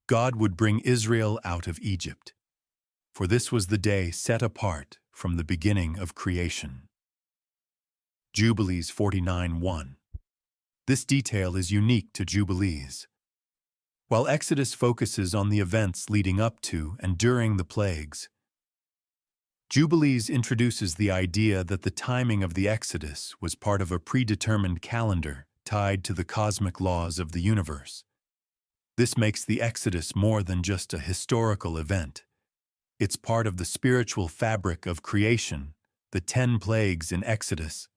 God would bring Israel out of Egypt, for this was the day set apart from the beginning of creation. Jubilees 49:1. This detail is unique to Jubilees. While Exodus focuses on the events leading up to and during the plagues, Jubilees introduces the idea that the timing of the Exodus was part of a predetermined calendar tied to the cosmic laws of the universe. This makes the Exodus more than just a historical event. It's part of the spiritual fabric of creation, the 10 plagues in Exodus.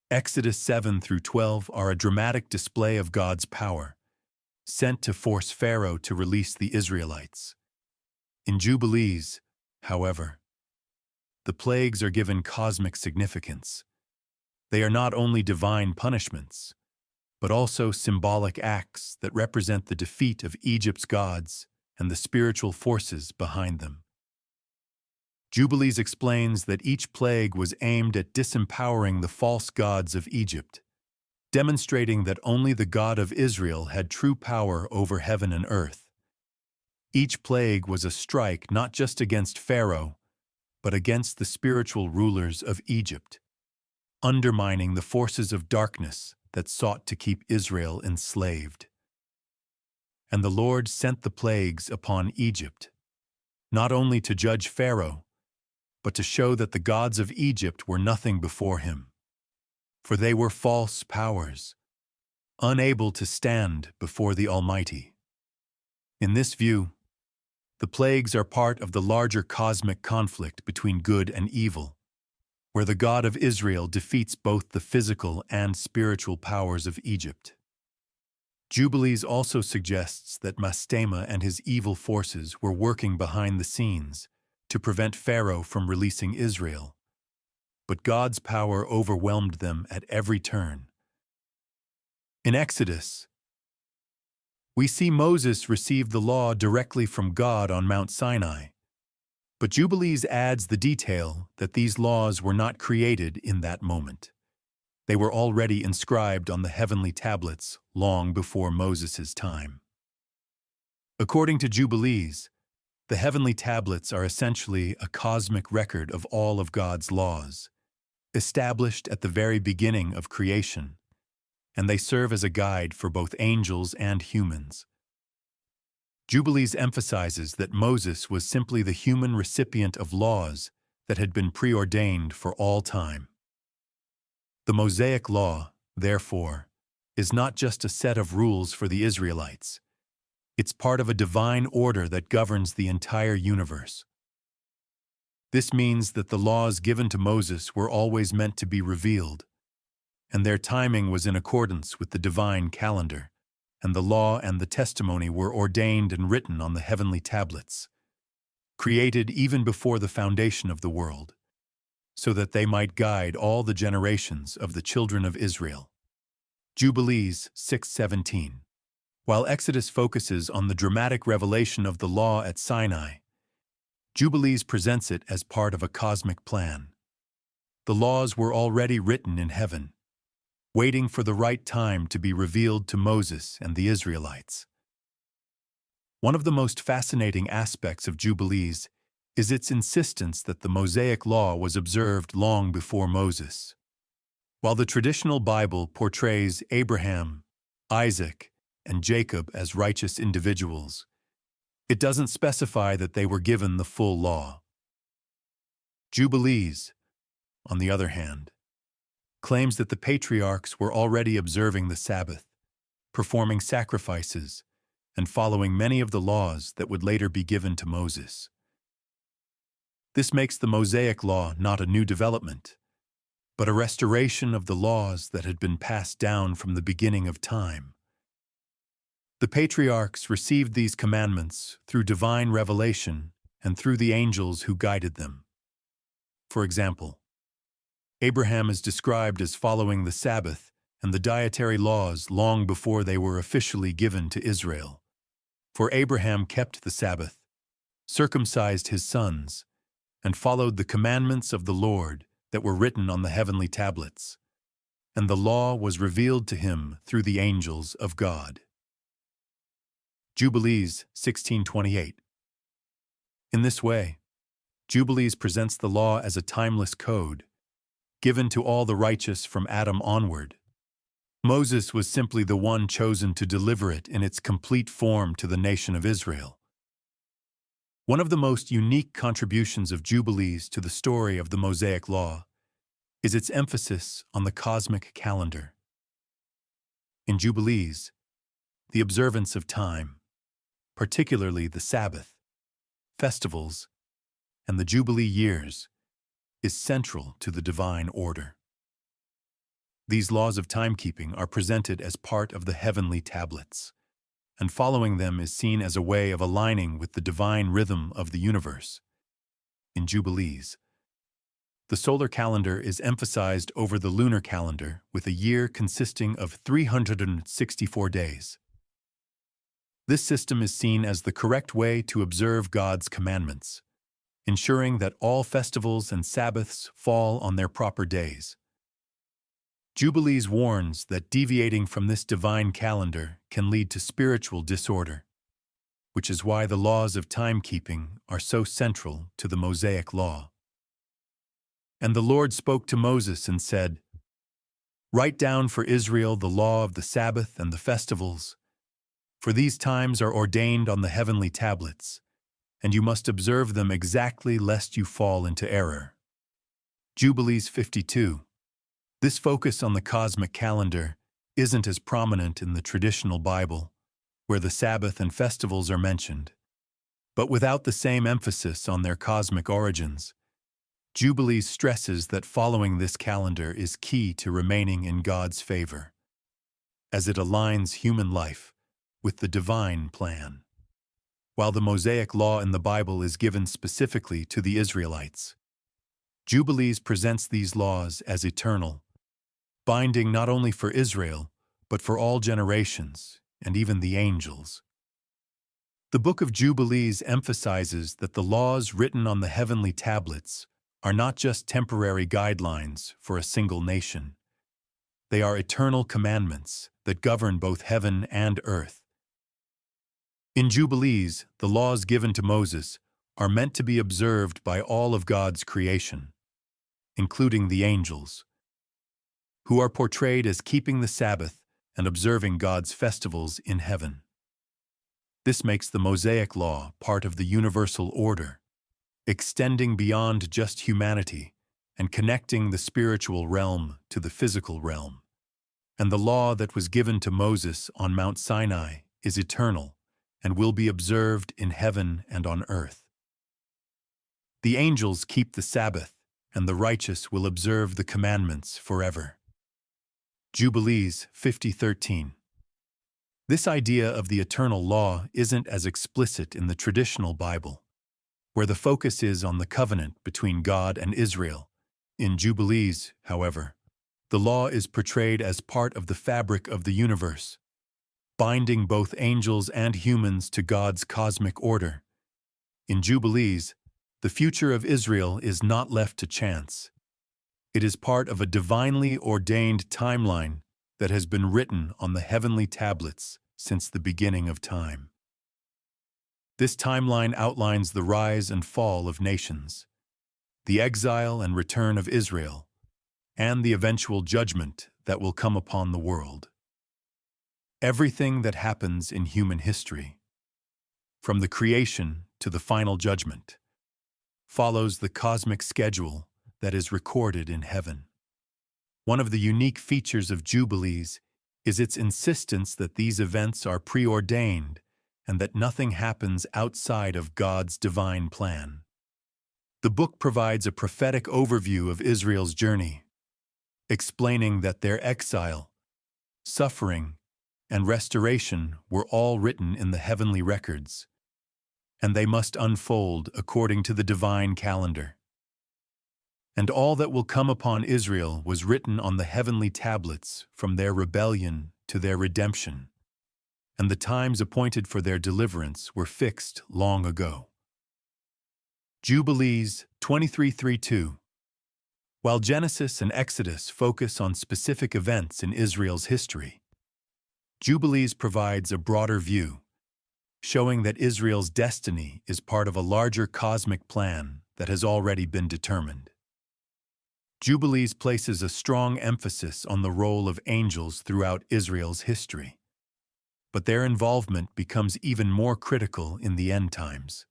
Exodus 7 through 12 are a dramatic display of God's power, sent to force Pharaoh to release the Israelites. In Jubilees, however, the plagues are given cosmic significance. They are not only divine punishments, but also symbolic acts that represent the defeat of Egypt's gods and the spiritual forces behind them. Jubilees explains that each plague was aimed at disempowering the false gods of Egypt, demonstrating that only the God of Israel had true power over heaven and earth. Each plague was a strike not just against Pharaoh, but against the spiritual rulers of Egypt, undermining the forces of darkness that sought to keep Israel enslaved. And the Lord sent the plagues upon Egypt, not only to judge Pharaoh, but to show that the gods of Egypt were nothing before him. For they were false powers, unable to stand before the Almighty. In this view, the plagues are part of the larger cosmic conflict between good and evil, where the God of Israel defeats both the physical and spiritual powers of Egypt. Jubilees also suggests that Mastema and his evil forces were working behind the scenes to prevent Pharaoh from releasing Israel. But God's power overwhelmed them at every turn. In Exodus, we see Moses receive the law directly from God on Mount Sinai. But Jubilees adds the detail that these laws were not created in that moment. They were already inscribed on the heavenly tablets long before Moses' time. According to Jubilees, the heavenly tablets are essentially a cosmic record of all of God's laws, established at the very beginning of creation, and they serve as a guide for both angels and humans. Jubilees emphasizes that Moses was simply the human recipient of laws that had been preordained for all time. The Mosaic Law, therefore, is not just a set of rules for the Israelites. It's part of a divine order that governs the entire universe. This means that the laws given to Moses were always meant to be revealed, and their timing was in accordance with the divine calendar, and the law and the testimony were ordained and written on the heavenly tablets, created even before the foundation of the world, so that they might guide all the generations of the children of Israel. Jubilees 6:17. While Exodus focuses on the dramatic revelation of the law at Sinai, Jubilees presents it as part of a cosmic plan. The laws were already written in heaven, waiting for the right time to be revealed to Moses and the Israelites. One of the most fascinating aspects of Jubilees is its insistence that the Mosaic Law was observed long before Moses. While the traditional Bible portrays Abraham, Isaac, and Jacob as righteous individuals, it doesn't specify that they were given the full law. Jubilees, on the other hand, claims that the patriarchs were already observing the Sabbath, performing sacrifices, and following many of the laws that would later be given to Moses. This makes the Mosaic Law not a new development, but a restoration of the laws that had been passed down from the beginning of time. The patriarchs received these commandments through divine revelation and through the angels who guided them. For example, Abraham is described as following the Sabbath and the dietary laws long before they were officially given to Israel. For Abraham kept the Sabbath, circumcised his sons, and followed the commandments of the Lord that were written on the heavenly tablets, and the law was revealed to him through the angels of God. Jubilees 16:28. In this way, Jubilees presents the law as a timeless code, given to all the righteous from Adam onward. Moses was simply the one chosen to deliver it in its complete form to the nation of Israel. One of the most unique contributions of Jubilees to the story of the Mosaic Law is its emphasis on the cosmic calendar. In Jubilees, the observance of time, particularly the Sabbath, festivals, and the Jubilee years, is central to the divine order. These laws of timekeeping are presented as part of the heavenly tablets, and following them is seen as a way of aligning with the divine rhythm of the universe. In Jubilees, the solar calendar is emphasized over the lunar calendar with a year consisting of 364 days. This system is seen as the correct way to observe God's commandments, ensuring that all festivals and Sabbaths fall on their proper days. Jubilees warns that deviating from this divine calendar can lead to spiritual disorder, which is why the laws of timekeeping are so central to the Mosaic Law. And the Lord spoke to Moses and said, "Write down for Israel the law of the Sabbath and the festivals, for these times are ordained on the heavenly tablets, and you must observe them exactly lest you fall into error." Jubilees 52. This focus on the cosmic calendar isn't as prominent in the traditional Bible, where the Sabbath and festivals are mentioned. But without the same emphasis on their cosmic origins, Jubilees stresses that following this calendar is key to remaining in God's favor, as it aligns human life with the divine plan. While the Mosaic Law in the Bible is given specifically to the Israelites, Jubilees presents these laws as eternal, binding not only for Israel, but for all generations, and even the angels. The Book of Jubilees emphasizes that the laws written on the heavenly tablets are not just temporary guidelines for a single nation. They are eternal commandments that govern both heaven and earth. In Jubilees, the laws given to Moses are meant to be observed by all of God's creation, including the angels, who are portrayed as keeping the Sabbath and observing God's festivals in heaven. This makes the Mosaic Law part of the universal order, extending beyond just humanity and connecting the spiritual realm to the physical realm. And the law that was given to Moses on Mount Sinai is eternal and will be observed in heaven and on earth. The angels keep the Sabbath, and the righteous will observe the commandments forever. Jubilees 50:13. This idea of the eternal law isn't as explicit in the traditional Bible, where the focus is on the covenant between God and Israel. In Jubilees, however, the law is portrayed as part of the fabric of the universe, binding both angels and humans to God's cosmic order. In Jubilees, the future of Israel is not left to chance. It is part of a divinely ordained timeline that has been written on the heavenly tablets since the beginning of time. This timeline outlines the rise and fall of nations, the exile and return of Israel, and the eventual judgment that will come upon the world. Everything that happens in human history, from the creation to the final judgment, follows the cosmic schedule that is recorded in heaven. One of the unique features of Jubilees is its insistence that these events are preordained and that nothing happens outside of God's divine plan. The book provides a prophetic overview of Israel's journey, explaining that their exile, suffering, and restoration were all written in the heavenly records, and they must unfold according to the divine calendar. And all that will come upon Israel was written on the heavenly tablets from their rebellion to their redemption, and the times appointed for their deliverance were fixed long ago. Jubilees 23:3-2. While Genesis and Exodus focus on specific events in Israel's history, Jubilees provides a broader view, showing that Israel's destiny is part of a larger cosmic plan that has already been determined. Jubilees places a strong emphasis on the role of angels throughout Israel's history, but their involvement becomes even more critical in the end times.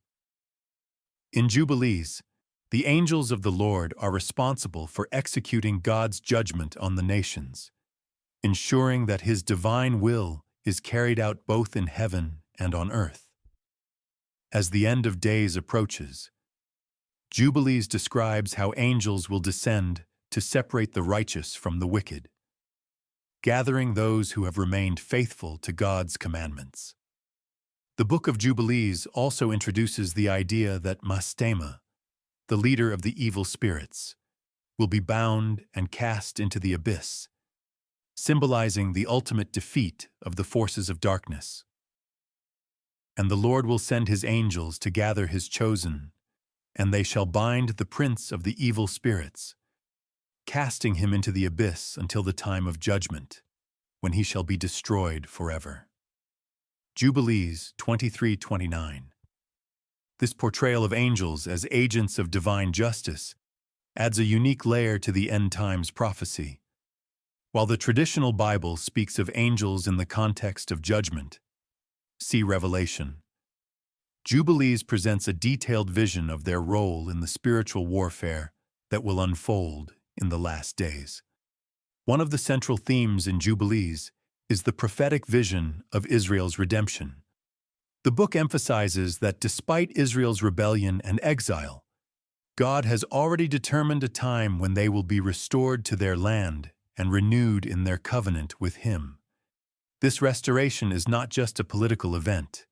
In Jubilees, the angels of the Lord are responsible for executing God's judgment on the nations, ensuring that His divine will is carried out both in heaven and on earth. As the end of days approaches, Jubilees describes how angels will descend to separate the righteous from the wicked, gathering those who have remained faithful to God's commandments. The Book of Jubilees also introduces the idea that Mastema, the leader of the evil spirits, will be bound and cast into the abyss, symbolizing the ultimate defeat of the forces of darkness. And the Lord will send His angels to gather His chosen, and they shall bind the prince of the evil spirits, casting him into the abyss until the time of judgment, when he shall be destroyed forever. Jubilees 23:29. This portrayal of angels as agents of divine justice adds a unique layer to the end times prophecy. While the traditional Bible speaks of angels in the context of judgment, see Revelation, Jubilees presents a detailed vision of their role in the spiritual warfare that will unfold in the last days. One of the central themes in Jubilees is the prophetic vision of Israel's redemption. The book emphasizes that despite Israel's rebellion and exile, God has already determined a time when they will be restored to their land and renewed in their covenant with Him. This restoration is not just a political event.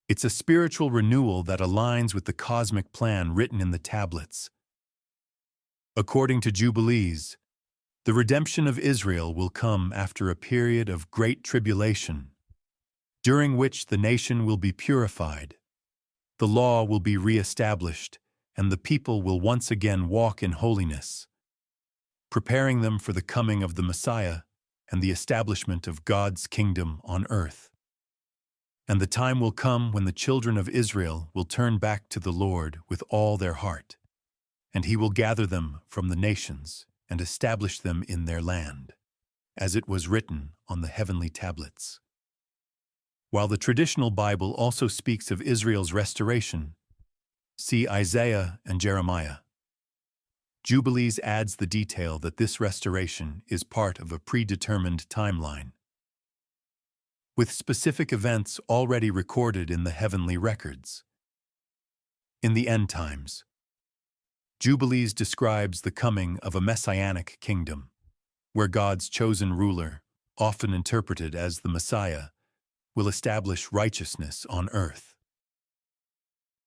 It's a spiritual renewal that aligns with the cosmic plan written in the tablets. According to Jubilees, the redemption of Israel will come after a period of great tribulation, during which the nation will be purified, the law will be re-established, and the people will once again walk in holiness, preparing them for the coming of the Messiah and the establishment of God's kingdom on earth. And the time will come when the children of Israel will turn back to the Lord with all their heart, and He will gather them from the nations and establish them in their land, as it was written on the heavenly tablets. While the traditional Bible also speaks of Israel's restoration, see Isaiah and Jeremiah. Jubilees adds the detail that this restoration is part of a predetermined timeline, with specific events already recorded in the heavenly records. In the end times, Jubilees describes the coming of a messianic kingdom, where God's chosen ruler, often interpreted as the Messiah, will establish righteousness on earth.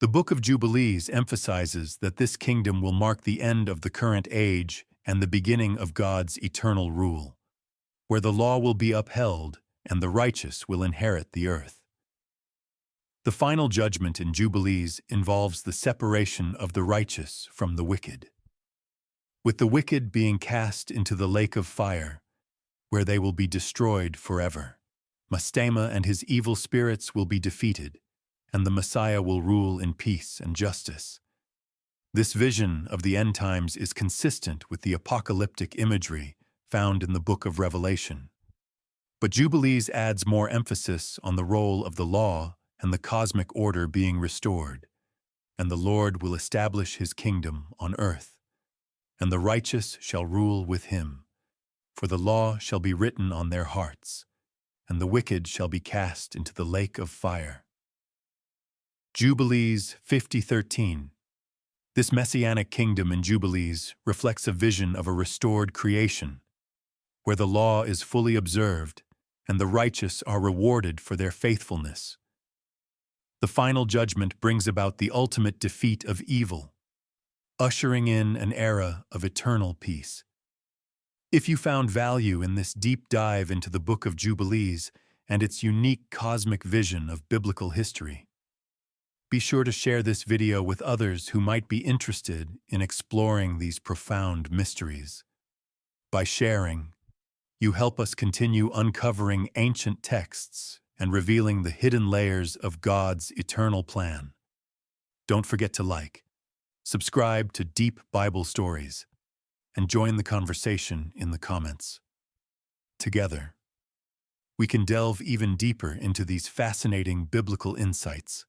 The Book of Jubilees emphasizes that this kingdom will mark the end of the current age and the beginning of God's eternal rule, where the law will be upheld and the righteous will inherit the earth. The final judgment in Jubilees involves the separation of the righteous from the wicked, with the wicked being cast into the lake of fire, where they will be destroyed forever. Mastema and his evil spirits will be defeated, and the Messiah will rule in peace and justice. This vision of the end times is consistent with the apocalyptic imagery found in the book of Revelation. But Jubilees adds more emphasis on the role of the law and the cosmic order being restored, and the Lord will establish His kingdom on earth, and the righteous shall rule with Him, for the law shall be written on their hearts, and the wicked shall be cast into the lake of fire. Jubilees 50:13. This messianic kingdom in Jubilees reflects a vision of a restored creation, where the law is fully observed and the righteous are rewarded for their faithfulness. The final judgment brings about the ultimate defeat of evil, ushering in an era of eternal peace. If you found value in this deep dive into the Book of Jubilees and its unique cosmic vision of biblical history, be sure to share this video with others who might be interested in exploring these profound mysteries. By sharing, you help us continue uncovering ancient texts and revealing the hidden layers of God's eternal plan. Don't forget to like, subscribe to Deep Bible Stories, and join the conversation in the comments. Together, we can delve even deeper into these fascinating biblical insights.